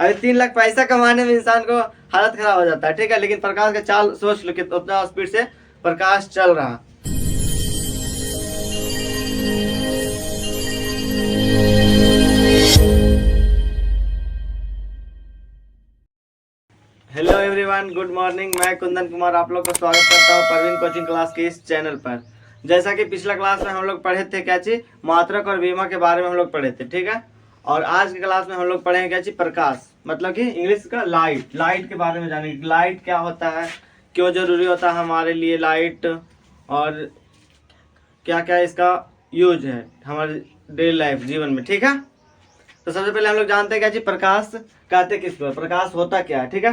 अभी 3 लाख पैसा कमाने में इंसान को हालत खराब हो जाता है, ठीक है। लेकिन प्रकाश का चाल सोच लो कि उतना स्पीड से प्रकाश चल रहा। Hello everyone, good morning. मैं कुंदन कुमार आप लोग का स्वागत करता हूँ परवीन कोचिंग क्लास के इस चैनल पर। जैसा कि पिछला क्लास में हम लोग पढ़े थे क्या चीज, मात्रक और बीमा के बारे में हम लोग पढ़े थे, ठीक है। और आज की क्लास में हम लोग पढ़ेंगे क्या चीज, प्रकाश, मतलब कि इंग्लिश का लाइट। लाइट के बारे में जानेंगे, लाइट क्या होता है, क्यों जरूरी होता है हमारे लिए लाइट, और क्या क्या इसका यूज है हमारे डेली लाइफ जीवन में, ठीक है। तो सबसे पहले हम लोग जानते हैं क्या चीज, प्रकाश कहते किसको, प्रकाश होता क्या है, ठीक है।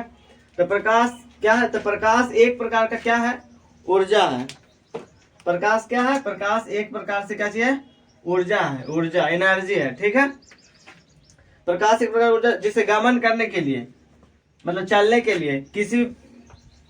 तो प्रकाश क्या है, तो प्रकाश एक प्रकार का क्या है, ऊर्जा है। प्रकाश क्या है, प्रकाश एक प्रकार से क्या चीज है, ऊर्जा है, ऊर्जा एनर्जी है, ठीक है। प्रकाश एक प्रकार ऊर्जा जिसे गमन करने के लिए, मतलब चलने के लिए किसी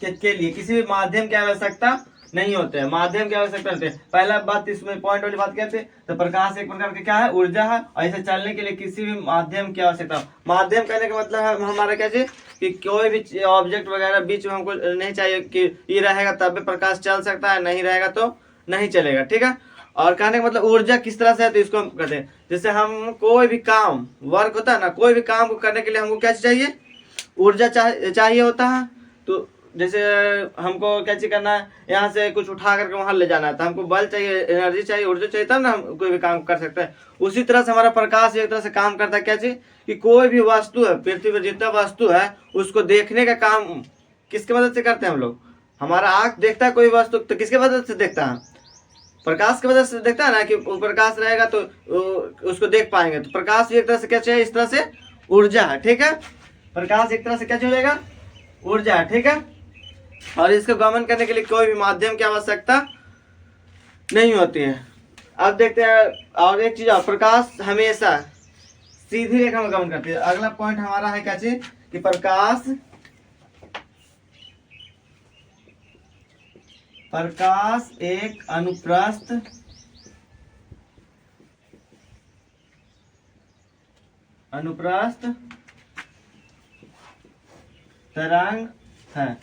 के लिए किसी भी माध्यम की आवश्यकता नहीं होते हैं, माध्यम की आवश्यकता होती है। पहला बात इसमें पॉइंट वाली बात कहते हैं, तो प्रकाश एक प्रकार की क्या है, ऊर्जा है, और इसे चलने के लिए किसी भी माध्यम की आवश्यकता। माध्यम कहने का मतलब है हमारा क्या चीज कि कोई भी ऑब्जेक्ट वगैरह बीच में हमको नहीं चाहिए कि ये रहेगा तब भी प्रकाश चल सकता है, नहीं रहेगा तो नहीं चलेगा, ठीक है। और कहने का मतलब ऊर्जा किस तरह से है, तो इसको हम कहते हैं जैसे हम कोई भी काम वर्क होता है ना, कोई भी काम को करने के लिए हमको क्या चाहिए, ऊर्जा चाहिए होता है। तो जैसे हमको क्या चीज करना है, यहाँ से कुछ उठा करके वहां ले जाना है, तो हमको बल चाहिए, एनर्जी चाहिए, ऊर्जा चाहिए, तब ना हम कोई भी काम कर सकते हैं। उसी तरह से हमारा प्रकाश एक तरह से काम करता है क्या चीज, कि कोई भी वस्तु है पृथ्वी पर, जितना वस्तु है उसको देखने का काम किसके मदद से करते हैं हम लोग। हमारा आंख देखता है कोई वस्तु तो किसके मदद से देखता है, प्रकाश की वजह से देखता है ना, कि प्रकाश रहेगा तो उसको देख पाएंगे। तो प्रकाश एक तरह से क्या चाहिए, इस तरह से ऊर्जा है, ठीक है। प्रकाश एक तरह से क्या चलेगा, ऊर्जा है, ठीक है। और इसको गमन करने के लिए कोई भी माध्यम की आवश्यकता नहीं होती है। अब देखते हैं और एक चीज, प्रकाश हमेशा सीधी रेखा में गमन करती है। अगला पॉइंट हमारा है क्या चीज, कि प्रकाश एक अनुप्रस्थ तरंग है।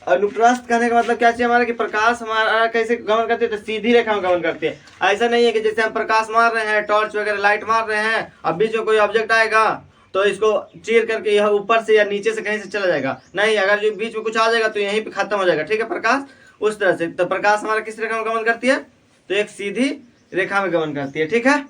अनुप्रस्थ करने का मतलब क्या चाहिए हमारा, कि प्रकाश हमारा कैसे गमन करती है, तो सीधी रेखा में गमन करती है। ऐसा नहीं है कि जैसे हम प्रकाश मार रहे हैं, टॉर्च वगैरह लाइट मार रहे हैं, अब बीच में कोई ऑब्जेक्ट आएगा तो इसको चीर करके यह ऊपर से या नीचे से कहीं से चला जाएगा, नहीं, अगर जो बीच में कुछ आ जाएगा तो यहीं पे खत्म हो जाएगा, ठीक है। प्रकाश उस तरह से, तो प्रकाश हमारा किस रेखा में गमन करती है, तो एक सीधी रेखा में गमन करती है, ठीक है।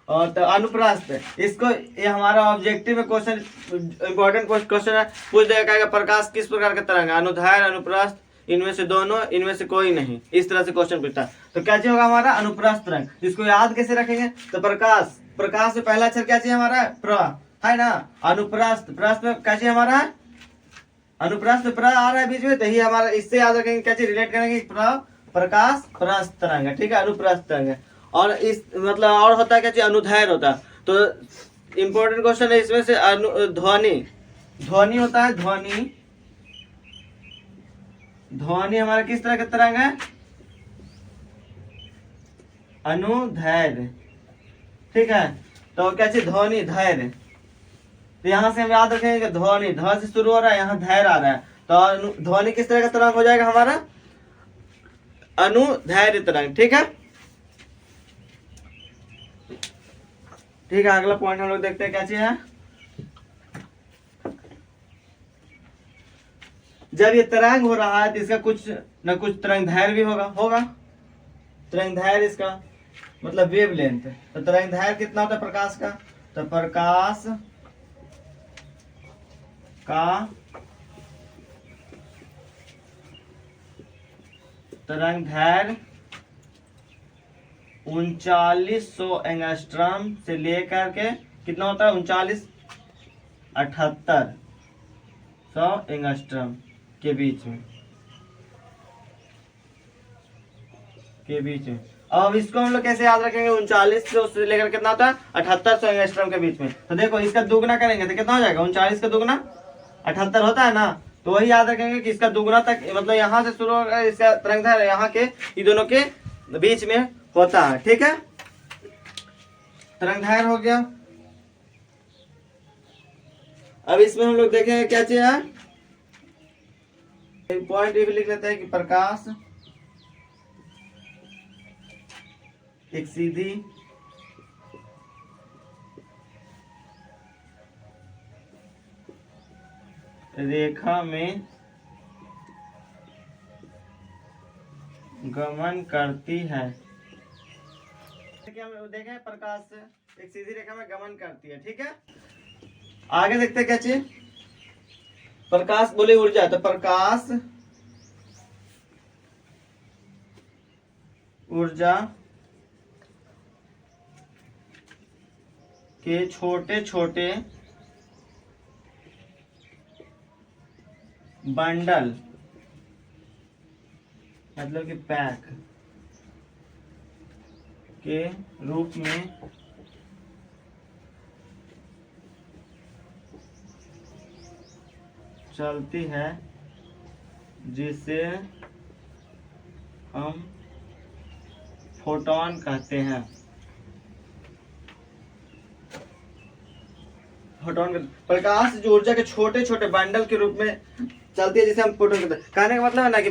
और तो अनुप्रस्थ, इसको ये हमारा ऑब्जेक्टिव में क्वेश्चन, इंपॉर्टेंट क्वेश्चन है, पूछ देगा कहेगा प्रकाश किस प्रकार का तरंग है, अनुदैर्घ्य, अनुप्रस्थ, इनमें से दोनों, इनमें से कोई नहीं, इस तरह से क्वेश्चन पूछता है। तो क्या चाहिए होगा हमारा, अनुप्रस्थ तरंग। इसको याद कैसे रखेंगे, तो प्रकाश में पहला अक्षर क्या चाहिए हमारा, प्र है ना। अनुप्रस्थ, प्रस्थ में क्या चाहिए हमारा, अनुप्रस्थ प्र आ रहा है बीच में, तो ही हमारा, इससे याद रखेंगे क्या चीज, रिलेट करेंगे, प्रकाश प्रस्थ तरंग है, ठीक है, अनुप्रस्थ तरंग है। और इस मतलब और होता है क्या चीज, अनुदैर्घ्य होता है। तो इंपॉर्टेंट क्वेश्चन है इसमें से, ध्वनि होता है, ध्वनि हमारा किस तरह का तरंग है, अनुदैर्घ्य, ठीक है। तो क्या चीज, ध्वनि धैर्य, तो यहाँ से हम याद रखेंगे ध्वनि, ध से शुरू हो रहा है, यहाँ धैर्य आ रहा है, तो ध्वनि किस तरह का तरंग हो जाएगा हमारा, अनुदैर्घ्य तरंग, ठीक है। ठीक है, अगला पॉइंट हम लोग देखते हैं क्या चीज है। जब ये तरंग हो रहा है तो इसका कुछ न कुछ तरंग दैर्घ्य भी होगा तरंग दैर्घ्य, इसका मतलब वेव लेंथ। तो तरंग दैर्घ्य कितना होता है प्रकाश का, तो प्रकाश का तरंग दैर्घ्य 3900 एंगस्ट्रॉम से लेकर के कितना होता है, 3800 एंगस्ट्रॉम के बीच में अब इसको हम लोग कैसे याद रखेंगे, 3900 से लेकर कितना होता है, 7800 एंगस्ट्रॉम के बीच में। तो देखो इसका दुगना करेंगे तो कितना हो जाएगा, 39 का दुगना 78 होता है ना, तो वही याद रखेंगे कि इसका दुगना तक, मतलब यहाँ से शुरू होगा, इसका तरंग दैर्घ्य यहाँ के ये दोनों के बीच में होता है, ठीक है। तरंग दैर्घ्य हो गया। अब इसमें हम लोग देखेंगे क्या चीज है, पॉइंट ये भी लिख लेते हैं कि प्रकाश एक सीधी रेखा में गमन करती है। हम देखें प्रकाश एक सीधी रेखा में गमन करती है, ठीक है। आगे देखते हैं क्या चीज, प्रकाश बोले ऊर्जा, तो प्रकाश ऊर्जा के छोटे छोटे बंडल मतलब कि पैक के रूप में चलती है, जिसे हम फोटॉन कहते हैं। फोटॉन प्रकाश जो ऊर्जा के छोटे छोटे बंडल के रूप में चलती है, जिसे हम फोटॉन कहते हैं। कहने का मतलब है ना कि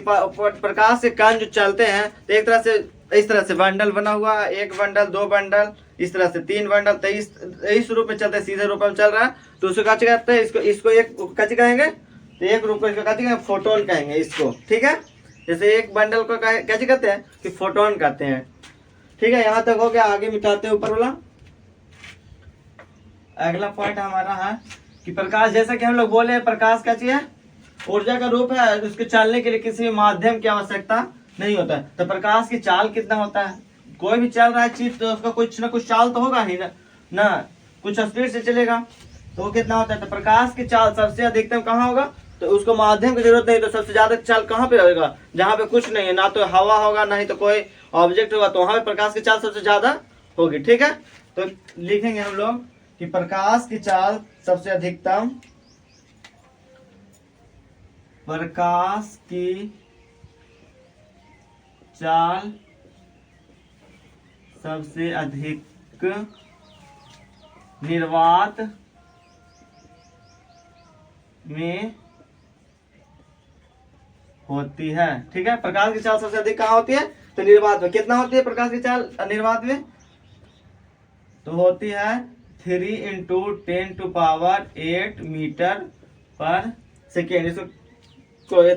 प्रकाश के कण जो चलते हैं तो एक तरह से इस तरह से बंडल बना हुआ है, एक बंडल, दो बंडल, इस तरह से तीन बंडल, तो इस रूप में चलते हैं, सीधे रूप में चल रहा है, तो उसको क्या कहते हैं, इसको एक क्या कहेंगे, तो एक रूप में इसको क्या कहेंगे, फोटोन कहेंगे इसको, ठीक है। जैसे एक बंडल को क्या कहते हैं कि फोटोन कहते हैं, ठीक है। यहाँ तक हो गया, आगे मिटाते हैं ऊपर वाला। अगला पॉइंट हमारा है कि प्रकाश, जैसा कि हम लोग बोले प्रकाश क्या चीज है, ऊर्जा का रूप है, उसके चलने के लिए किसी माध्यम की आवश्यकता नहीं होता है। तो प्रकाश की चाल कितना होता है, कोई भी चल रहा है चीज तो उसका कुछ ना कुछ चाल तो होगा ही ना कुछ स्पीड से चलेगा, तो वो कितना होता है। तो प्रकाश की चाल सबसे अधिकतम कहाँ होगा, तो उसको माध्यम की जरूरत नहीं, तो सबसे ज्यादा चाल कहाँ पे रहेगा, जहाँ पे कुछ नहीं है, ना तो हवा होगा ना ही तो कोई ऑब्जेक्ट होगा, तो वहां पे प्रकाश की चाल सबसे ज्यादा होगी, ठीक है। तो लिखेंगे हम लोग कि प्रकाश की चाल सबसे अधिकतम, प्रकाश की चाल सबसे अधिक निर्वात में होती है, ठीक है। प्रकाश की चाल सबसे अधिक कहाँ होती है, तो निर्वात में। कितना होती है प्रकाश की चाल निर्वात में, तो होती है 3 × 10⁸ मीटर पर सेकेंड। इसको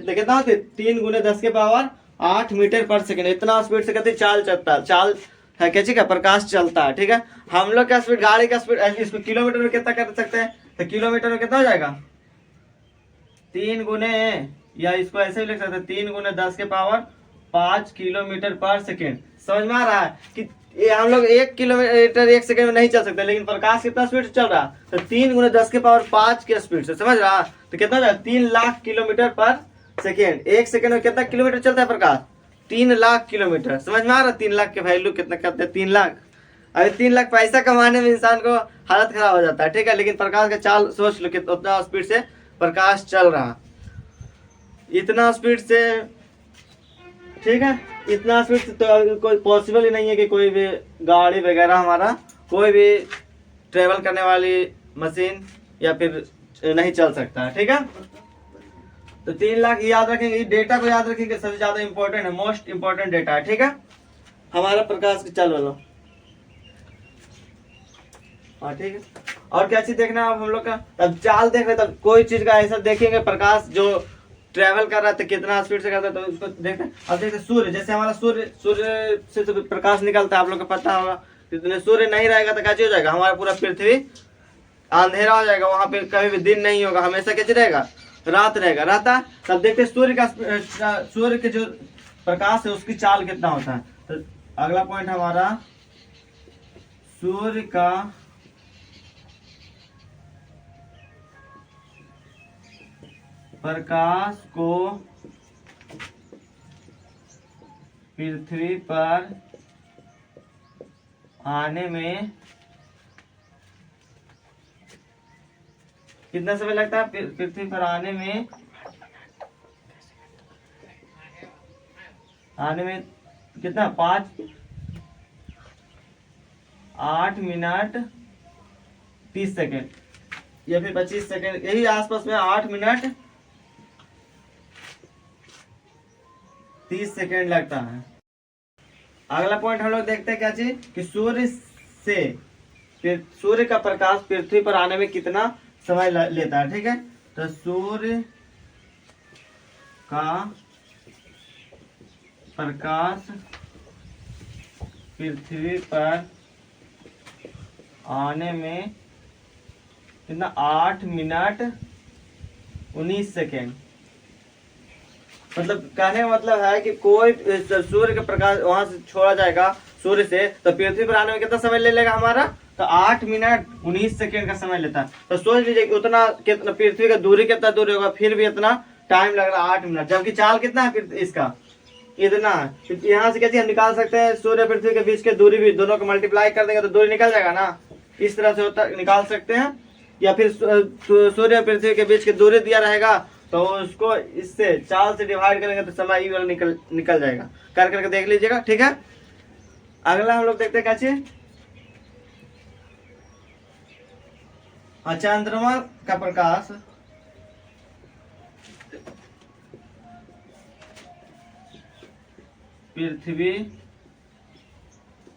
कितना होती है, 3 × 10⁸ मीटर पर सेकेंड। इतना स्पीड से कहते चाल चलता, चाल है क्या चीज का, प्रकाश चलता है, ठीक है। हम लोग का स्पीड, गाड़ी का स्पीड, इसको किलोमीटर में कितना कर सकते हैं, तो किलोमीटर में कितना हो जाएगा, 3 गुने, या इसको ऐसे भी लिख सकते हैं 3 × 10⁵ किलोमीटर पर सेकेंड। समझ में आ रहा है कि ये हम लोग 1 किलोमीटर 1 सेकेंड में नहीं चल सकते, लेकिन प्रकाश कितना स्पीड से चल रहा है, तो 3 × 10⁵ की स्पीड से, समझ रहा, तो कितना हो जाएगा 3 लाख किलोमीटर पर सेकेंड। 1 सेकेंड में कितना किलोमीटर चलता है प्रकाश, 3 लाख किलोमीटर। समझ में आ रहा है 3 लाख के वैल्यू कितना करते हैं, 3 लाख। अभी 3 लाख पैसा कमाने में इंसान को हालत खराब हो जाता है, ठीक है, लेकिन प्रकाश का चाल सोच लो कि उतना स्पीड से प्रकाश चल रहा, इतना स्पीड से, ठीक है, इतना स्पीड से तो कोई पॉसिबल ही नहीं है कि कोई भी गाड़ी वगैरह, हमारा कोई भी ट्रेवल करने वाली मशीन या फिर नहीं चल सकता है, ठीक है। तो 3 लाख याद रखेंगे, डेटा को याद रखेंगे, सबसे ज्यादा इंपॉर्टेंट है, मोस्ट इंपॉर्टेंट डेटा है, ठीक है, हमारा प्रकाश की चाल वाला। हाँ ठीक है, और क्या चीज देखना है अब हम लोग का, तब चाल देख रहे, तब कोई चीज का ऐसा देखेंगे प्रकाश जो ट्रेवल कर रहा है तो कितना स्पीड से करता है, तो उसको देखते हैं। अब देखते सूर्य, जैसे हमारा सूर्य से तो प्रकाश निकलता है, आप लोग को पता होगा, जितने सूर्य नहीं रहेगा तो क्या हो जाएगा, हमारा पूरा पृथ्वी अंधेरा हो जाएगा, वहां पे कभी भी दिन नहीं होगा, हमेशा क्या रहेगा, रात रहेगा, रहता। तब देखते सूर्य के जो प्रकाश है उसकी चाल कितना होता है। तो अगला पॉइंट हमारा, सूर्य का प्रकाश को पृथ्वी पर आने में कितना समय लगता है, पृथ्वी पर आने में कितना, 8 मिनट 30 सेकेंड, या फिर 25 सेकेंड, यही आसपास में 8 मिनट 30 सेकेंड लगता है। अगला पॉइंट हम लोग देखते हैं क्या चीज कि सूर्य से सूर्य का प्रकाश पृथ्वी पर आने में कितना समय लेता है। ठीक है, तो सूर्य का प्रकाश पृथ्वी पर आने में कितना 8 मिनट 19 सेकेंड। मतलब कहने का मतलब है कि कोई सूर्य का प्रकाश वहां से छोड़ा जाएगा सूर्य से, तो पृथ्वी पर आने में कितना समय ले लेगा हमारा, तो 8 मिनट 19 सेकेंड का समय लेता है। तो सोच लीजिए कि उतना कितना पृथ्वी का दूरी कितना दूरी होगा, फिर भी इतना टाइम लग रहा है 8 मिनट, जबकि चाल कितना है फिर इसका इतना है। यहाँ से कैसे हम निकाल सकते हैं सूर्य पृथ्वी के बीच के दूरी भी, दोनों को मल्टीप्लाई कर देंगे तो दूरी निकल जाएगा ना, इस तरह से होता निकाल सकते हैं। या फिर सूर्य पृथ्वी के बीच की दूरी दिया रहेगा तो उसको इससे 4 से डिवाइड करेंगे तो समय ई वाला निकल जाएगा। कर करके देख लीजिएगा। ठीक है, अगला हम लोग देखते हैं क्या चीज, चंद्रमा का प्रकाश पृथ्वी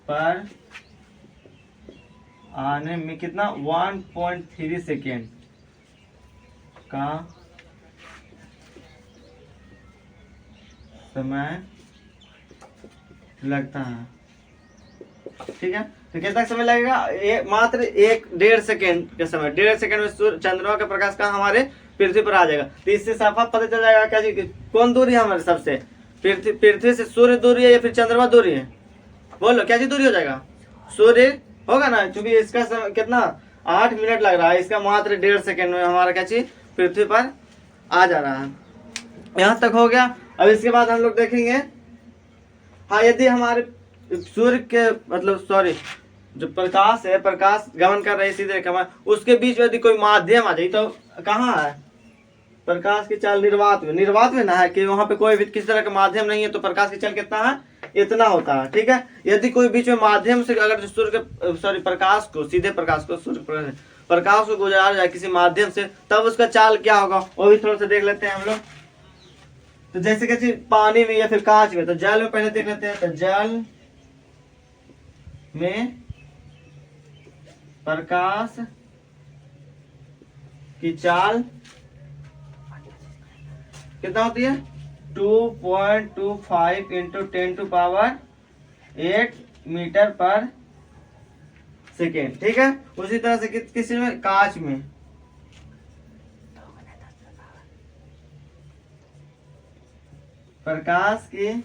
पर आने में कितना 1.3 सेकेंड का समय लगता है। ठीक है, तो कितना समय लगेगा, मात्र 1.5 सेकेंड का समय। 1.5 सेकेंड में चंद्रमा का प्रकाश का हमारे पृथ्वी पर आ जाएगा। तो इससे साफ पता चल जाएगा क्या जी कौन दूरी है हमारे सबसे, पृथ्वी से सूर्य दूरी है या फिर चंद्रमा दूरी है। बोलो क्या चीज दूरी हो जाएगा, सूर्य होगा ना, क्योंकि इसका समय कितना 8 मिनट लग रहा है, इसका मात्र 1.5 सेकेंड में हमारा क्या चीज पृथ्वी पर आ जा रहा है। यहाँ तक हो गया। अब इसके बाद हम लोग देखेंगे, हाँ यदि हमारे सूर्य के मतलब सॉरी जो प्रकाश है, प्रकाश गमन कर रही सीधे रेखा में, उसके बीच में यदि कोई माध्यम आ जाए तो कहाँ है, प्रकाश की चाल निर्वात में ना है कि वहां पे कोई भी किसी तरह का माध्यम नहीं है, तो प्रकाश की चाल कितना है, इतना होता है। ठीक है, यदि कोई बीच में माध्यम से अगर सूर्य के सॉरी प्रकाश को सीधे प्रकाश को सूर्य प्रकाश को गुजारा जाए किसी माध्यम से, तब उसका चाल क्या होगा वो भी थोड़ा सा देख लेते हैं हम लोग। तो जैसे कि पानी में या फिर कांच में, तो जल में पहले देख लेते हैं। तो जल में प्रकाश की चाल कितना होती है 2.25 इंटू 10⁸ मीटर पर सेकेंड। ठीक है, उसी तरह से किसी में कांच में प्रकाश की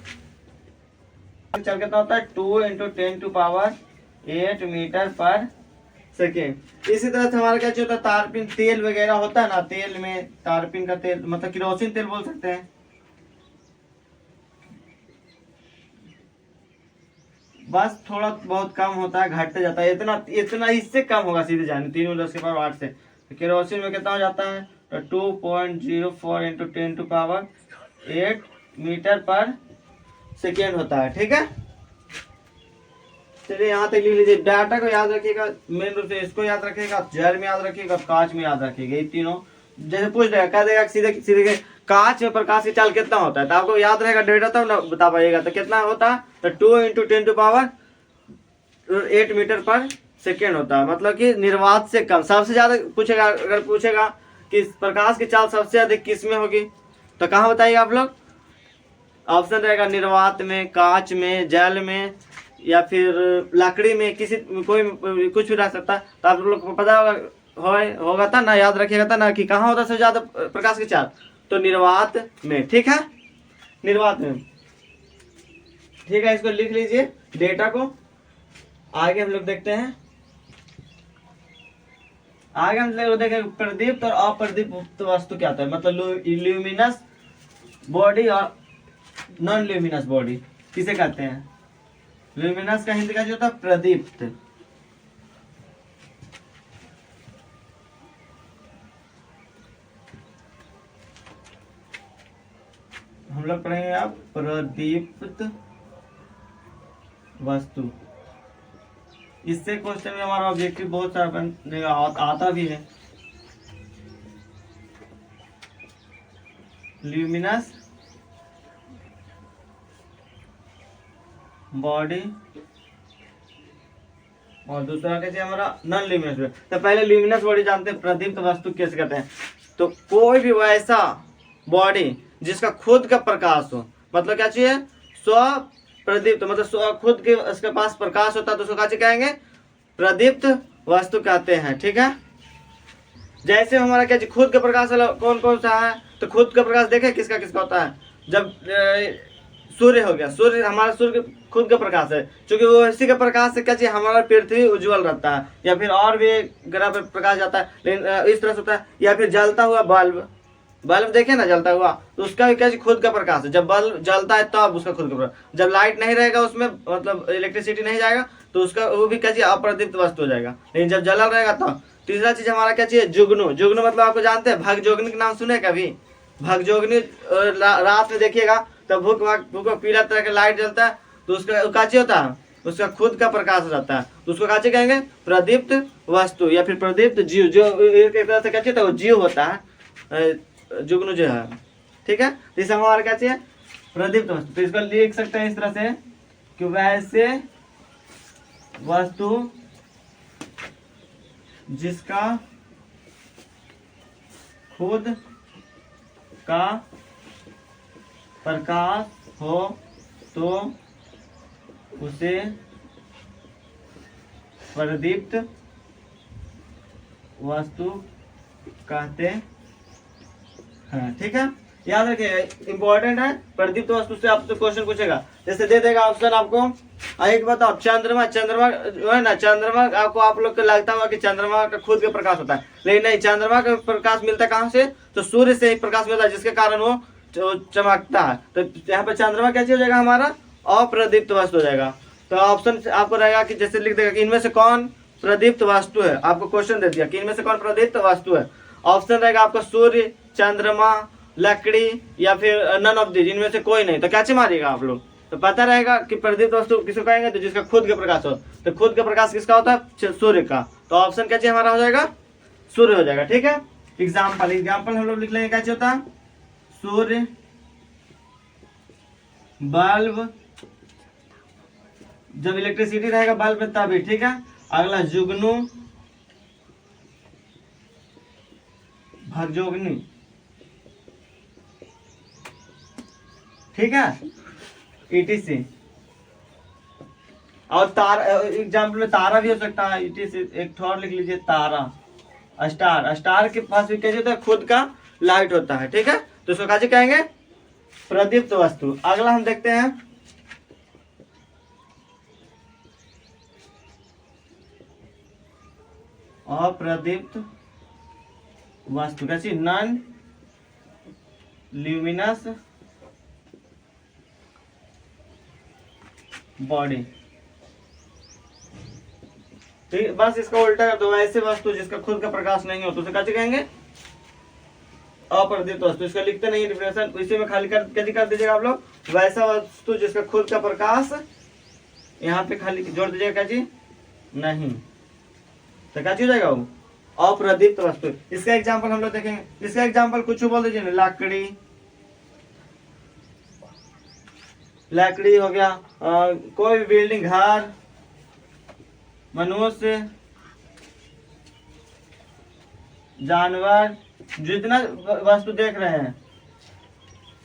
चल कितना होता है 2 इंटू 10⁸ मीटर पर सेकेंड। इसी तरह से हमारा क्या होता है, तारपीन तेल वगैरह होता है ना, तेल में तारपीन का तेल मतलब केरोसिन तेल बोल सकते हैं, बस थोड़ा बहुत कम होता है, घटते जाता है, इतना इससे कम होगा सीधे जाने 3 × 10⁸ से। तो केरोसिन में कितना हो जाता है, तो 2.04 इंटू 10⁸ मीटर पर सेकेंड होता है। ठीक है, चलिए यहाँ तक लिख लीजिए। डाटा को याद रखिएगा, मेन रूप से इसको याद रखिएगा, जल में याद रखिएगा, कांच में याद रखिएगा। ये तीनों जैसे पूछ देगा कह देगा सीधे सीधे कांच में प्रकाश की चाल कितना होता है, तो आपको याद रहेगा डेटा तब ना बता पाइएगा। तो कितना होता है, तो 2 इंटू 10⁸ मीटर पर सेकेंड होता है। मतलब कि निर्वात से कम, सबसे ज्यादा पूछेगा, अगर पूछेगा कि प्रकाश की चाल सबसे अधिक किस में होगी, तो कहाँ बताइए आप लोग, ऑप्शन रहेगा निर्वात में, कांच में, जल में या फिर लकड़ी में, किसी कोई कुछ भी रह सकता है। तो आप लोग को पता होगा था ना, याद रखिएगा था ना कि कहाँ होता है सबसे ज्यादा प्रकाश की चाल, तो निर्वात में। ठीक है, निर्वात में। ठीक है, इसको लिख लीजिए डेटा को। आगे हम लोग देखते हैं, आगे हम लोग देखेंगे प्रदीप्त और अप्रदीप्त वस्तु क्या होता है, मतलब ल्यूमिनस बॉडी और नॉन ल्यूमिनस बॉडी किसे कहते हैं। ल्यूमिनस का हिंदी का जो होता है प्रदीप्त। हम लोग पढ़ेंगे आप प्रदीप्त वस्तु। इससे क्वेश्चन में हमारा ऑब्जेक्टिव बहुत सारा आता भी है। ल्यूमिनस बॉडी और दूसरा कैसे हमारा नॉन ल्यूमिनस बॉडी। तो पहले ल्यूमिनस बॉडी जानते हैं, प्रदीप्त वस्तु कैसे कहते हैं। तो कोई भी वैसा बॉडी जिसका खुद का प्रकाश हो, मतलब क्या चाहिए, स्व प्रदीप्त, मतलब स्व खुद के उसके पास प्रकाश होता है तो उसको क्या कहेंगे, प्रदीप्त वस्तु कहते हैं। ठीक है, जैसे हमारा क्या खुद का प्रकाश वाला कौन कौन सा है, तो खुद का प्रकाश देखे किसका किसका होता है, जब सूर्य हो गया, सूर्य हमारा सूर्य खुद का प्रकाश है, क्योंकि वो इसी का प्रकाश से क्या चाहिए हमारा पृथ्वी उज्जवल रहता है, या फिर और भी ग्रह पर प्रकाश जाता है, लेकिन इस तरह से होता है। या फिर जलता हुआ बल्ब, बल्ब देखे ना जलता हुआ, तो उसका भी क्या खुद का प्रकाश है, जब बल्ब जलता है तब उसका खुद का प्रकाश, जब लाइट नहीं रहेगा उसमें, मतलब इलेक्ट्रिसिटी नहीं जाएगा तो उसका वो भी क्या चाहिए अप्रदीप्त वस्तु हो जाएगा, लेकिन जब जलल रहेगा तब। तीसरा चीज हमारा क्या चाहिए, जुगनू। जुगनू मतलब आपको जानते हैं, भगजोगनी का नाम सुने कभी, भगजोगनी रात में देखिएगा तो भूख पीला तरह का लाइट जलता है, तो उसका काची होता है, उसका खुद का प्रकाश रहता है, तो उसको काची कहेंगे, प्रदीप्त वस्तु या फिर प्रदीप्त जीव, जो एक तरह से क्या चाहिए, वो जीव होता है जुगनू जो है। ठीक है, तो इसे हमारा क्या चाहिए, प्रदीप्त वस्तु। तो इसको लिख सकते हैं इस तरह से कि वैसे वस्तु जिसका खुद का प्रकाश हो तो उसे प्रदीप्त वस्तु कहते हैं। ठीक है, याद रखिए इंपॉर्टेंट है, प्रदीप्त वस्तु से आपसे क्वेश्चन पूछेगा, जैसे दे देगा ऑप्शन आपको। एक बताओ, चंद्रमा, चंद्रमा जो है ना, चंद्रमा आपको आप लोग को लगता होगा कि चंद्रमा का खुद का प्रकाश होता है, लेकिन नहीं, चंद्रमा का प्रकाश मिलता है कहाँ से, तो सूर्य से ही प्रकाश मिलता है, जिसके कारण वो चमकता है। तो यहाँ पे चंद्रमा कैसे हो जाएगा हमारा, अप्रदीप्त वस्तु हो जाएगा। तो ऑप्शन आपको रहेगा कि जैसे लिख देगा कि इनमें से कौन प्रदीप्त वस्तु है, आपको क्वेश्चन दे दिया कि इनमें से कौन प्रदीप्त वस्तु है। ऑप्शन रहेगा आपका सूर्य, चंद्रमा, लकड़ी या फिर नन ऑफ दीज, इनमें से कोई नहीं। तो कैसे मारिएगा आप लोग, तो पता रहेगा कि प्रदीप्त वस्तु किसको कहेंगे, तो जिसका खुद का प्रकाश हो। तो खुद का प्रकाश किसका होता है, सूर्य का। तो ऑप्शन क्या चाहिए हमारा हो जाएगा, सूर्य हो जाएगा। ठीक है, एग्जाम्पल हम लोग लिख लेंगे कैसे होता है, सूर्य, बल्ब, जब इलेक्ट्रिसिटी रहेगा बल्ब में तभी। ठीक है, अगला जुगनू, भगजोगनी। ठीक है, ETC। और तारा, एग्जाम्पल में तारा भी हो सकता है, ETC। एक और लिख लीजिए, तारा, स्टार। स्टार के पास भी कैसे होता है, खुद का लाइट होता है। ठीक है, तो इसको कैसे कहेंगे, प्रदीप्त वस्तु। अगला हम देखते हैं, अप्रदीप्त वस्तु कैसी, नॉन ल्यूमिनस बॉडी। ठीक, बस इसका उल्टा कर दो, ऐसे वस्तु जिसका खुद का प्रकाश नहीं हो तो उसे कैसे कहेंगे, अप्रदीप्त वस्तु। इसका लिखते नहीं डिफिनेशन, इसी में खाली कैसे कर दीजिएगा आप लोग, वैसा वस्तु जिसका खुद का प्रकाश, यहाँ पे खाली जोड़ दीजिएगा कैसे, नहीं, तो क्या हो जाएगा वो, अप्रदीप्त वस्तु। इसका एग्जाम्पल हम लोग देखेंगे, इसका एग्जाम्पल कुछ बोल दीजिए, लकड़ी, लकड़ी हो गया, कोई भी बिल्डिंग, घर, मनुष्य, जानवर, जितना वस्तु देख रहे हैं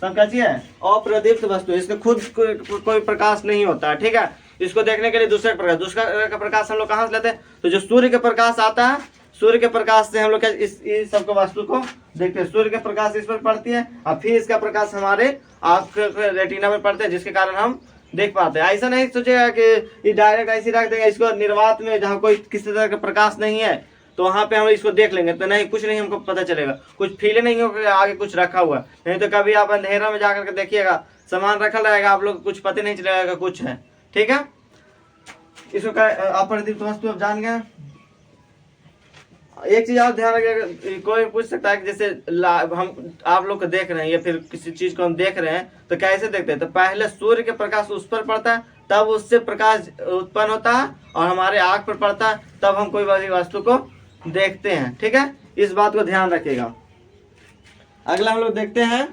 सब कैसी है, अप्रदीप्त वस्तु। इसका खुद कोई प्रकाश नहीं होता है। ठीक है, इसको देखने के लिए दूसरे का प्रकाश हम लोग कहाँ से लेते हैं, तो जो सूर्य का प्रकाश आता है, सूर्य के प्रकाश से हम लोग क्या इस सबको वस्तु को देखते हैं। सूर्य के प्रकाश इस पर पड़ती है और फिर इसका प्रकाश हमारे आँख के रेटिना में पड़ते हैं, जिसके कारण हम देख पाते हैं। ऐसा नहीं सोचेगा कि ये डायरेक्ट ऐसे रख देंगे इसको निर्वात में, जहाँ कोई किसी तरह का प्रकाश नहीं है तो वहाँ पे हम इसको देख लेंगे, तो नहीं, कुछ नहीं हमको पता चलेगा, कुछ फील नहीं होगा आगे कुछ रखा हुआ। नहीं तो कभी आप अंधेरा में जाकर के देखिएगा, सामान रखा रहेगा, आप लोग कुछ पता नहीं चलेगा कुछ है। ठीक है, इसको अप्रदीप्त वस्तु आप जान गए। एक चीज और ध्यान रखिएगा, कोई पूछ सकता है कि जैसे हम आप लोग को देख रहे हैं या फिर किसी चीज को हम देख रहे हैं तो कैसे देखते हैं, तो पहले सूर्य के प्रकाश उस पर पड़ता है, तब उससे प्रकाश उत्पन्न होता है और हमारे आँख पर पड़ता है, तब हम कोई बड़ी वस्तु को देखते हैं। ठीक है, इस बात को ध्यान रखिएगा। अगला हम लोग देखते हैं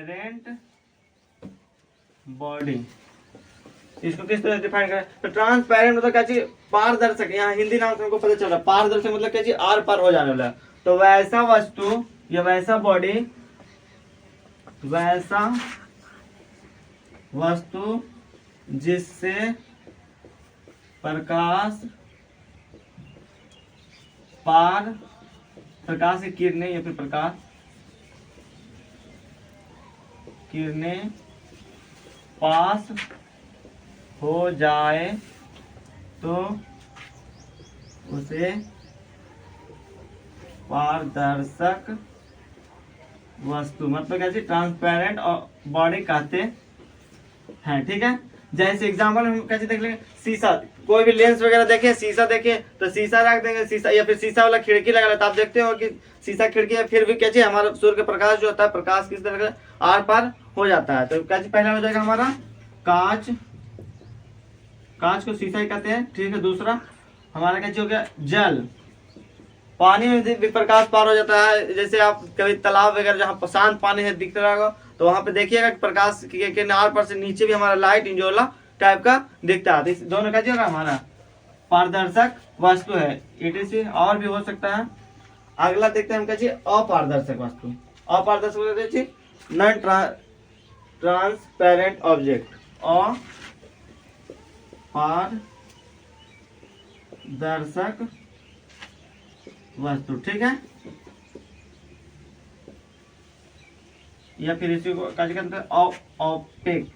ट्रांसपेरेंट बॉडी, इसको किस तरह डिफाइन करें? तो ट्रांसपेरेंट मतलब क्या चीज? पारदर्शक। यहाँ हिंदी नाम से हमको पता चल रहा है, पारदर्शक मतलब क्या चीज? आर पार हो जाने वाला। तो वैसा वस्तु या वैसा बॉडी, वैसा वस्तु जिससे प्रकाश पार, प्रकाश की किरणें या फिर प्रकाश किरणें पास हो जाए तो उसे पारदर्शक वस्तु मतलब क्या चीज? ट्रांसपेरेंट और बॉडी कहते हैं। ठीक है, जैसे एग्जांपल हम कैसे देख लेंगे? शीशा, कोई भी लेंस वगैरह देखे, शीशा देखे तो शीशा रख देंगे, शीशा या फिर शीशा वाला खिड़की लगा लेते। आप देखते हो कि शीशा खिड़की है, फिर भी क्या चीज? हमारा सूर्य का प्रकाश जो होता है, प्रकाश किस तरह का आर पार हो जाता है। तो क्या चीज पहला हो जाएगा हमारा? कांच, कांच को शीशा ही कहते हैं। ठीक है, दूसरा हमारा क्या चीज हो गया? जल, पानी में भी प्रकाश पार हो जाता है। जैसे आप कभी तालाब वगैरह जहाँ शांत पानी है दिख रहा होगा, तो वहां पे देखिएगा कि प्रकाश के किनार पर से नीचे भी हमारा लाइट इंजोला टाइप का दिखता है। तो दोनों का होगा हमारा पारदर्शक वस्तु है। ETC और भी हो सकता है। अगला देखते हैं हम क्या? अपारदर्शक वस्तु। अपारदर्शक नॉन ट्रांसपेरेंट ऑब्जेक्ट, अपारदर्शक वस्तु। ठीक है, या फिर इसी को क्या कहते हैं? Opaque,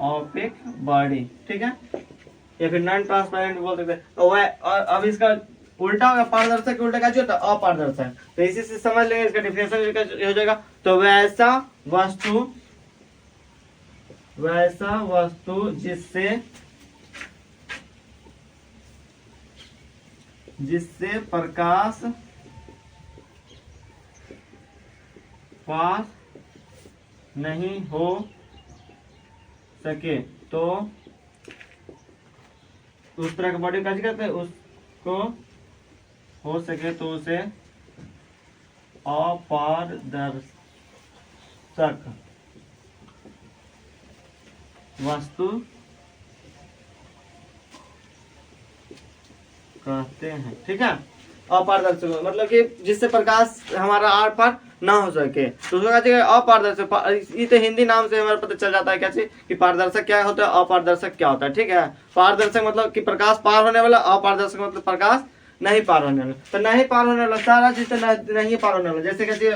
opaque body. ठीक है, या फिर नॉन ट्रांसपेरेंट बोल सकते हैं। और अब इसका उल्टा होगा, पारदर्शक उल्टा क्या होता है? अपारदर्शक। तो इसी से समझ लेंगे, इसका डिफिनेशन हो जाएगा। तो वैसा वस्तु जिससे प्रकाश पास नहीं हो सके तो उस तरह का बॉडी का कहते हैं, उसको हो सके तो उसे अपारदर्शक वस्तु कहते हैं। ठीक है, अपारदर्शक मतलब कि जिससे प्रकाश हमारा आर पार ना हो सके तो उसको कहते हैं अपारदर्शक। ये तो हिंदी नाम से हमारा पता चल जाता है कैसे कि पारदर्शक क्या होता है, अपारदर्शक क्या होता है। ठीक है, पारदर्शक मतलब कि प्रकाश पार होने वाला, अपारदर्शक मतलब प्रकाश नहीं पार होने वाला। तो नहीं पार होने वाला सारा चीज तो नहीं पार होने वाला। जैसे कैसे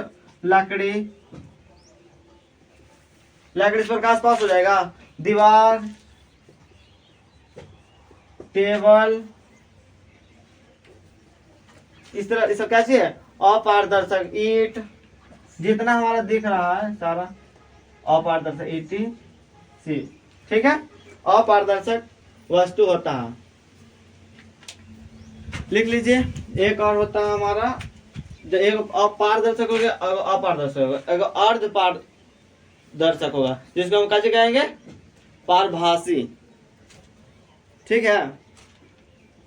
लकड़ी, लकड़ी से प्रकाश पास हो जाएगा। दीवार, टेबल, इस तरह सब क्या चीज है? अपारदर्शक। ईंट, जितना हमारा दिख रहा है सारा अपारदर्शक ETC। ठीक है, अपारदर्शक वस्तु होता है। लिख लीजिए। एक और होता है हमारा, एक अपारदर्शक हो गया, अपारदर्शक होगा, एक अर्ध पारदर्शक होगा, जिसको हम कैसे कहेंगे? पारभासी। ठीक है,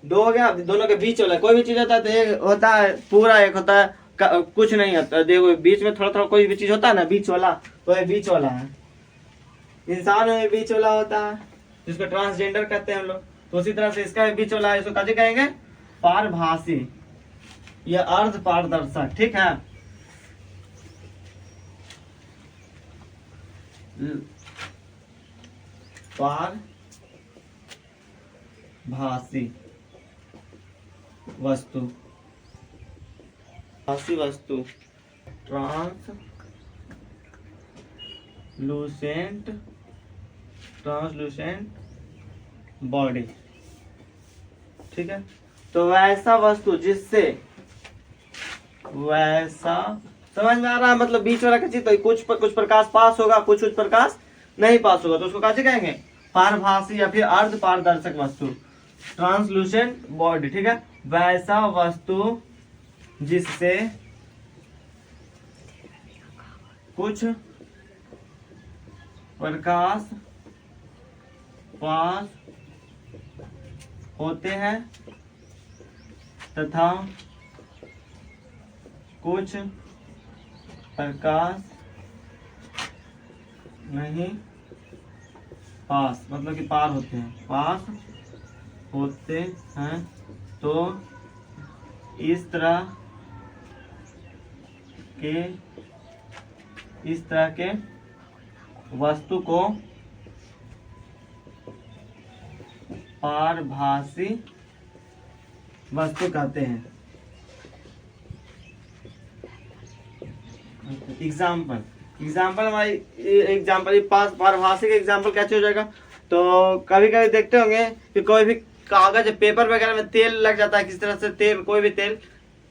दो हो गया। दोनों के बीच वाला कोई भी चीज होता है तो एक होता है पूरा, एक होता है कुछ नहीं होता। देखो बीच में थोड़ा थोड़ा कोई भी चीज होता है ना, बीच वाला, तो ये बीच वाला है। इंसान में बीच वाला होता है जिसको ट्रांसजेंडर कहते हैं हम लोग। तो उसी तरह से इसका बीच वाला है, इसको कैसे कहेंगे? पारभासी या अर्ध पारदर्शक। ठीक है, पारभासी वस्तु, भासी वस्तु, ट्रांसलूसेंट बॉडी। ठीक है, तो वैसा वस्तु जिससे, वैसा समझ में आ रहा है? मतलब बीच वाला चीज तो कुछ प्रकाश पास होगा, कुछ प्रकाश नहीं पास होगा, तो उसको कैसे कहेंगे? पारभासी या फिर अर्ध पारदर्शक वस्तु, ट्रांसलूसेंट बॉडी। ठीक है, वैसा वस्तु जिससे कुछ प्रकाश पास होते हैं तथा कुछ प्रकाश नहीं पास, मतलब कि पार होते हैं, पास होते हैं तो इस तरह के वस्तु को पारभासी वस्तु कहते हैं। एग्जाम्पल हमारी एग्जाम्पल पारभाषिक एग्जाम्पल कैसे हो जाएगा। तो कभी कभी देखते होंगे कि कोई भी कागज पेपर वगैरह में तेल लग जाता है, किसी तरह से तेल, कोई भी तेल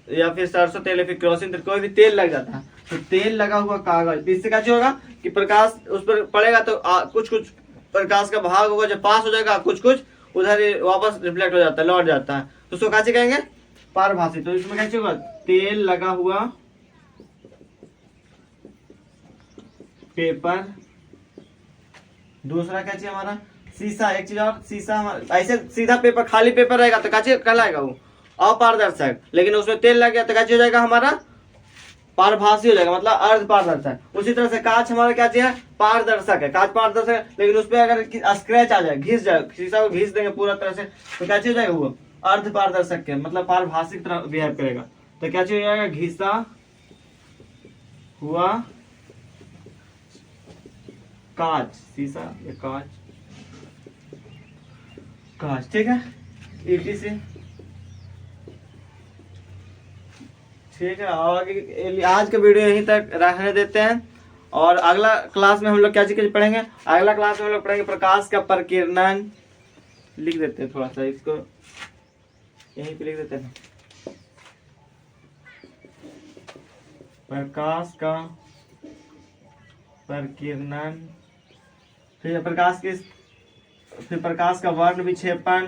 या फिर सरसों तेल या फिर केरोसिन तेल, कोई भी तेल लग जाता है, तो तेल लगा हुआ कागज, इससे कैसे होगा कि प्रकाश उस पर पड़ेगा तो कुछ कुछ प्रकाश का भाग होगा जो पास हो जाएगा, कुछ कुछ उधर ही वापस रिफ्लेक्ट हो जाता है, लौट जाता है, तो उसको कैसे कहेंगे, पारभासी। तो इसमें कैसे होगा, तेल लगा हुआ पेपर। दूसरा क्या चाहिए हमारा, शीशा। एक चीज और, शीशा ऐसे सीधा पेपर, खाली पेपर रहेगा तो कैसे कहलाएगा, वो अपारदर्शक, लेकिन उसमें तेल लग गया तो कैसे हो जाएगा हमारा, पारभासी हो जाएगा, मतलब अर्ध पारदर्शक। उसी तरह से कांच हमारा क्या चाहिए, पारदर्शक है, कांच पारदर्शक है, लेकिन उस पर अगर स्क्रैच आ जाए, घिस जाए, शीशा को घिस देंगे पूरा तरह से, तो कैसे हो जाएगा, वो अर्ध पारदर्शक के मतलब पारभाषिक तरह बिहेव करेगा। तो कैसे हो जाएगा, घिसा हुआ कांच, शीशा या कांच, कांच, ठीक है, ईटी से, ठीक है। और आज का वीडियो यहीं तक रहने देते हैं, और अगला क्लास में हम लोग क्या चीज पढ़ेंगे, अगला क्लास में हम लोग पढ़ेंगे प्रकाश का प्रकीर्णन। लिख देते हैं थोड़ा सा, इसको यहीं पे लिख देते हैं, प्रकाश का प्रकीर्णन, फिर प्रकाश का वर्ण विक्षेपण,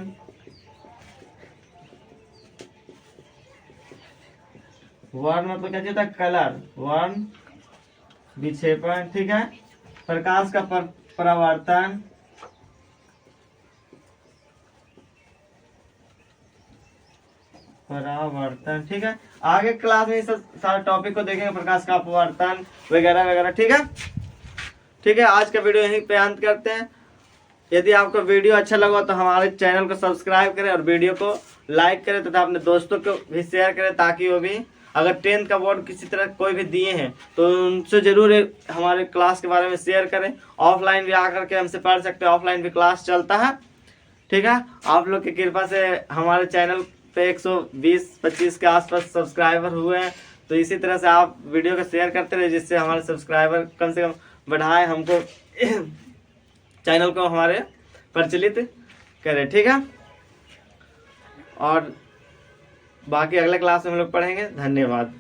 वर्ण मतलब क्या होता है, कलर, वर्ण विक्षेपण, ठीक है। प्रकाश का परावर्तन, ठीक है। आगे क्लास में इस सारे टॉपिक को देखेंगे, प्रकाश का अपवर्तन वगैरह वगैरह, ठीक है। ठीक है, आज का वीडियो यहीं पे अंत करते हैं। यदि आपको वीडियो अच्छा लगा तो हमारे चैनल को सब्सक्राइब करें और वीडियो को लाइक करें तथा अपने दोस्तों को भी शेयर करें, ताकि वो भी अगर 10th का बोर्ड किसी तरह कोई भी दिए हैं तो उनसे जरूर हमारे क्लास के बारे में शेयर करें। ऑफलाइन भी आकर के हमसे पढ़ सकते हैं, ऑफलाइन भी क्लास चलता है, ठीक है। आप लोग की कृपा से हमारे चैनल पे 120-25 के आसपास सब्सक्राइबर हुए हैं, तो इसी तरह से आप वीडियो को शेयर करते रहे, जिससे हमारे सब्सक्राइबर कम से कम बढ़ाएं, हमको चैनल को हमारे प्रचलित करें, ठीक है। और बाकी अगले क्लास में हम लोग पढ़ेंगे। धन्यवाद।